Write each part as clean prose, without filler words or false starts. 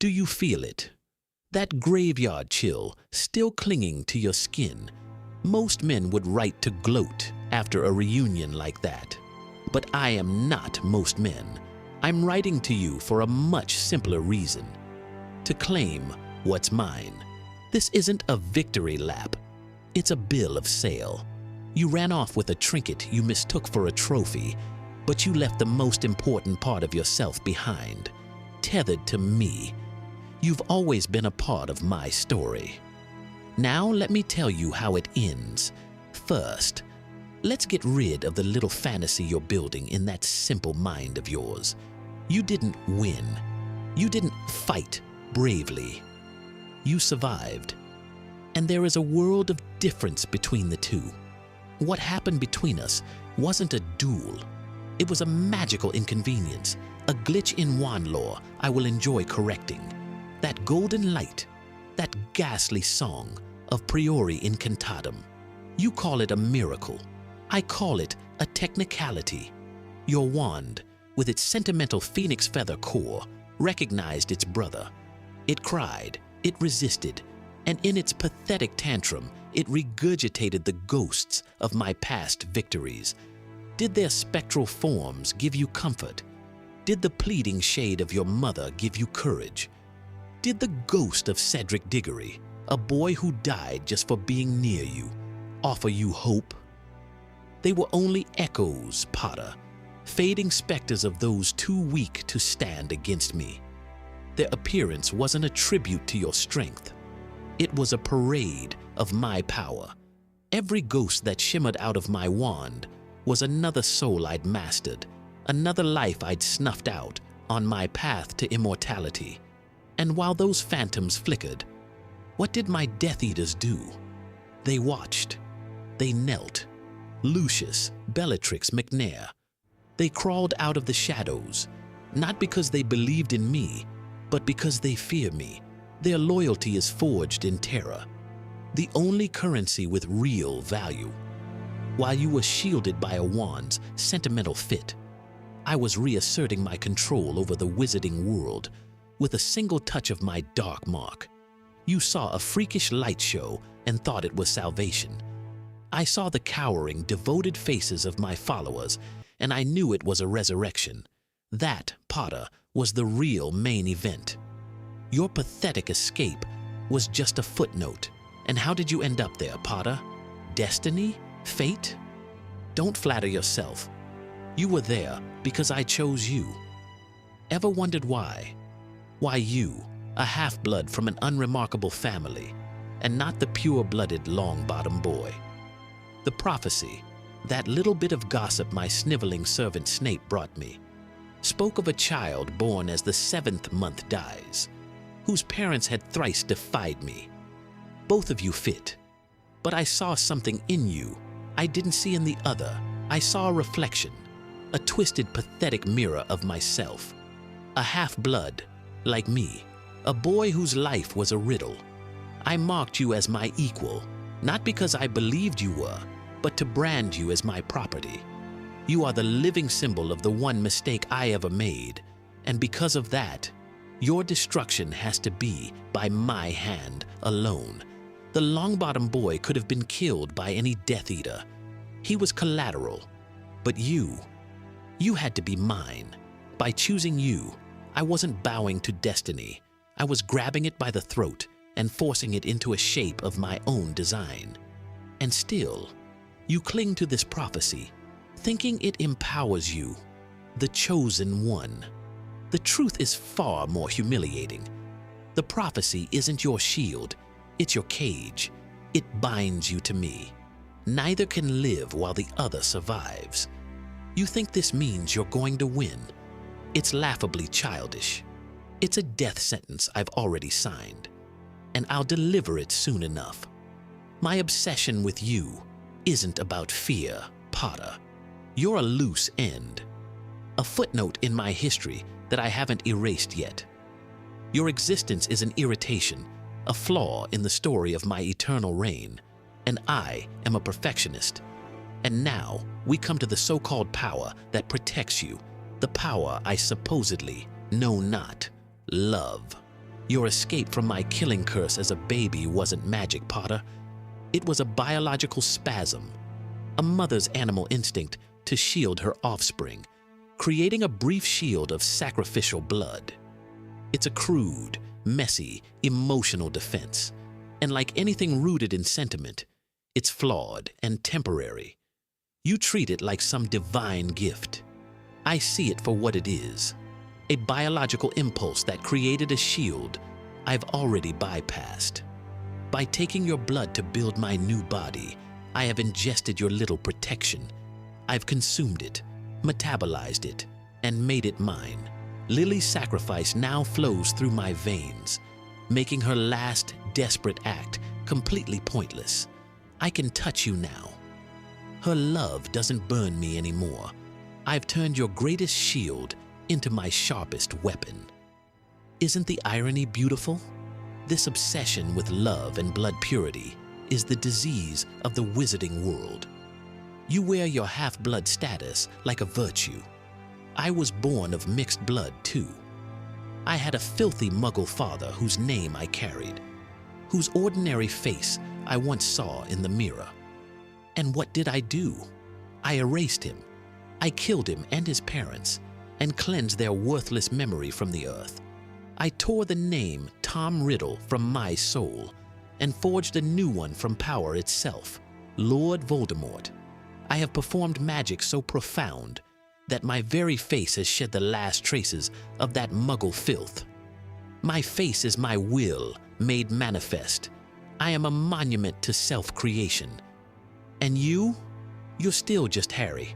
Do you feel it? That graveyard chill still clinging to your skin. Most men would write to gloat after a reunion like that. But I am not most men. I'm writing to you for a much simpler reason. To claim what's mine. This isn't a victory lap. It's a bill of sale. You ran off with a trinket you mistook for a trophy, but you left the most important part of yourself behind, tethered to me. You've always been a part of my story. Now let me tell you how it ends. First, let's get rid of the little fantasy you're building in that simple mind of yours. You didn't win. You didn't fight bravely. You survived. And there is a world of difference between the two. What happened between us wasn't a duel. It was a magical inconvenience, a glitch in wand lore I will enjoy correcting. That golden light, that ghastly song of priori incantatum. You call it a miracle. I call it a technicality. Your wand, with its sentimental phoenix feather core, recognized its brother. It cried, it resisted, and in its pathetic tantrum, it regurgitated the ghosts of my past victories. Did their spectral forms give you comfort? Did the pleading shade of your mother give you courage? Did the ghost of Cedric Diggory, a boy who died just for being near you, offer you hope? They were only echoes, Potter, fading specters of those too weak to stand against me. Their appearance wasn't a tribute to your strength. It was a parade of my power. Every ghost that shimmered out of my wand was another soul I'd mastered, another life I'd snuffed out on my path to immortality. And while those phantoms flickered, what did my Death Eaters do? They watched. They knelt. Lucius, Bellatrix, McNair. They crawled out of the shadows, not because they believed in me, but because they fear me. Their loyalty is forged in terror, the only currency with real value. While you were shielded by a wand's sentimental fit, I was reasserting my control over the wizarding world with a single touch of my dark mark. You saw a freakish light show and thought it was salvation. I saw the cowering, devoted faces of my followers, and I knew it was a resurrection. That, Potter, was the real main event. Your pathetic escape was just a footnote. And how did you end up there, Potter? Destiny? Fate? Don't flatter yourself. You were there because I chose you. Ever wondered why? Why you, a half-blood from an unremarkable family, and not the pure-blooded long-bottom boy? The prophecy, that little bit of gossip my sniveling servant Snape brought me, spoke of a child born as the 7th month dies, whose parents had thrice defied me. Both of you fit, but I saw something in you I didn't see in the other. I saw a reflection, a twisted, pathetic mirror of myself. A half-blood, like me, a boy whose life was a riddle. I marked you as my equal, not because I believed you were, but to brand you as my property. You are the living symbol of the one mistake I ever made, and because of that, your destruction has to be by my hand alone. The Longbottom boy could have been killed by any Death Eater. He was collateral. But you had to be mine. By choosing you, I wasn't bowing to destiny. I was grabbing it by the throat and forcing it into a shape of my own design. And still, you cling to this prophecy, thinking it empowers you, the chosen one. The truth is far more humiliating. The prophecy isn't your shield, it's your cage. It binds you to me. Neither can live while the other survives. You think this means you're going to win. It's laughably childish. It's a death sentence I've already signed, and I'll deliver it soon enough. My obsession with you isn't about fear, Potter. You're a loose end, a footnote in my history that I haven't erased yet. Your existence is an irritation, a flaw in the story of my eternal reign, and I am a perfectionist. And now we come to the so-called power that protects you, the power I supposedly know not, love. Your escape from my killing curse as a baby wasn't magic, Potter. It was a biological spasm, a mother's animal instinct to shield her offspring, creating a brief shield of sacrificial blood. It's a crude, messy, emotional defense, and like anything rooted in sentiment, it's flawed and temporary. You treat it like some divine gift. I see it for what it is, a biological impulse that created a shield I've already bypassed. By taking your blood to build my new body, I have ingested your little protection. I've consumed it, metabolized it, and made it mine. Lily's sacrifice now flows through my veins, making her last desperate act completely pointless. I can touch you now. Her love doesn't burn me anymore. I've turned your greatest shield into my sharpest weapon. Isn't the irony beautiful? This obsession with love and blood purity is the disease of the wizarding world. You wear your half-blood status like a virtue. I was born of mixed blood too. I had a filthy muggle father whose name I carried, whose ordinary face I once saw in the mirror. And what did I do? I erased him. I killed him and his parents and cleansed their worthless memory from the earth. I tore the name Tom Riddle from my soul and forged a new one from power itself, Lord Voldemort. I have performed magic so profound that my very face has shed the last traces of that muggle filth. My face is my will made manifest. I am a monument to self-creation. And you're still just Harry,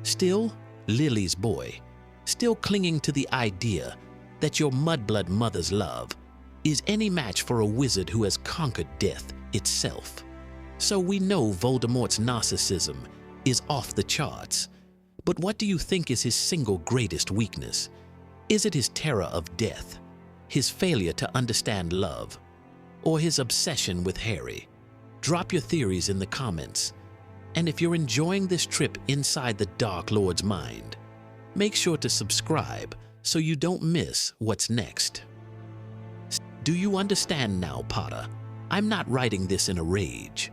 still Lily's boy, still clinging to the idea that your mudblood mother's love is any match for a wizard who has conquered death itself. So we know Voldemort's narcissism is off the charts. But what do you think is his single greatest weakness? Is it his terror of death, his failure to understand love, or his obsession with Harry? Drop your theories in the comments. And if you're enjoying this trip inside the Dark Lord's mind, make sure to subscribe so you don't miss what's next. Do you understand now, Potter? I'm not writing this in a rage.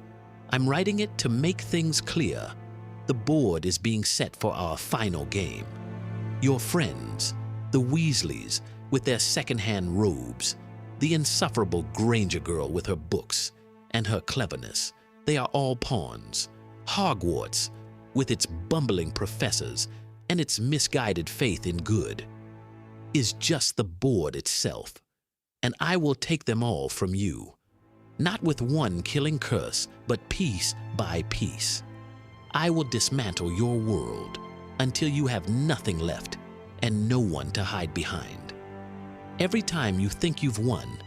I'm writing it to make things clear. The board is being set for our final game. Your friends, the Weasleys with their second-hand robes, the insufferable Granger girl with her books and her cleverness, they are all pawns. Hogwarts, with its bumbling professors and its misguided faith in good, is just the board itself, and I will take them all from you, not with one killing curse, but piece by piece. I will dismantle your world until you have nothing left and no one to hide behind. Every time you think you've won,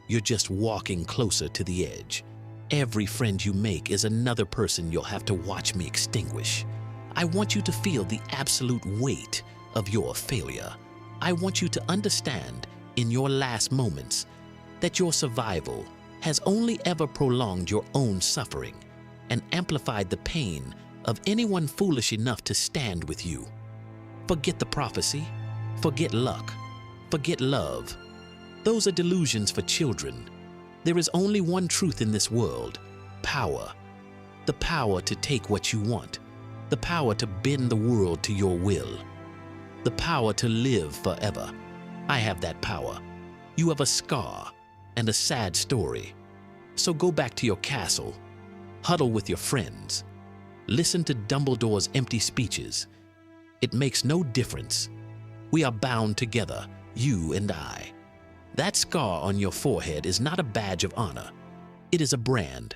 you're just walking closer to the edge. Every friend you make is another person you'll have to watch me extinguish. I want you to feel the absolute weight of your failure. I want you to understand in your last moments that your survival has only ever prolonged your own suffering and amplified the pain of anyone foolish enough to stand with you. Forget the prophecy, forget luck, forget love. Those are delusions for children. There is only one truth in this world: power. The power to take what you want, the power to bend the world to your will, the power to live forever. I have that power. You have a scar and a sad story. So go back to your castle, huddle with your friends, listen to Dumbledore's empty speeches. It makes no difference. We are bound together, you and I. That scar on your forehead is not a badge of honor. It is a brand.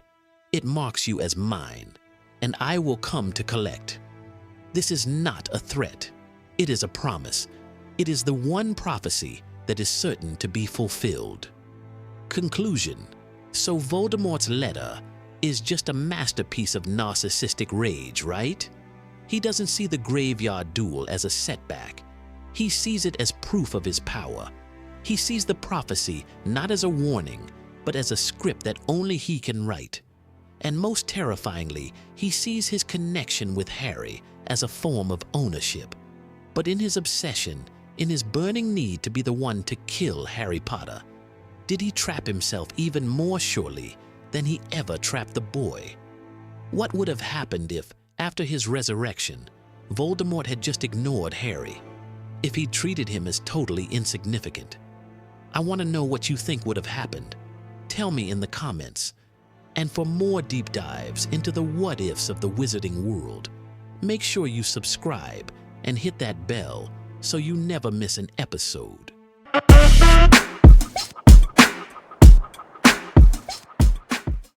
It marks you as mine, and I will come to collect. This is not a threat. It is a promise. It is the one prophecy that is certain to be fulfilled. Conclusion. So Voldemort's letter is just a masterpiece of narcissistic rage, right? He doesn't see the graveyard duel as a setback. He sees it as proof of his power. He sees the prophecy not as a warning, but as a script that only he can write. And most terrifyingly, he sees his connection with Harry as a form of ownership. But in his obsession, in his burning need to be the one to kill Harry Potter, Did he trap himself even more surely than he ever trapped the boy? What would have happened if, after his resurrection, Voldemort had just ignored Harry? If he treated him as totally insignificant? I want to know what you think would have happened. Tell me in the comments. And for more deep dives into the what-ifs of the wizarding world, make sure you subscribe and hit that bell so you never miss an episode.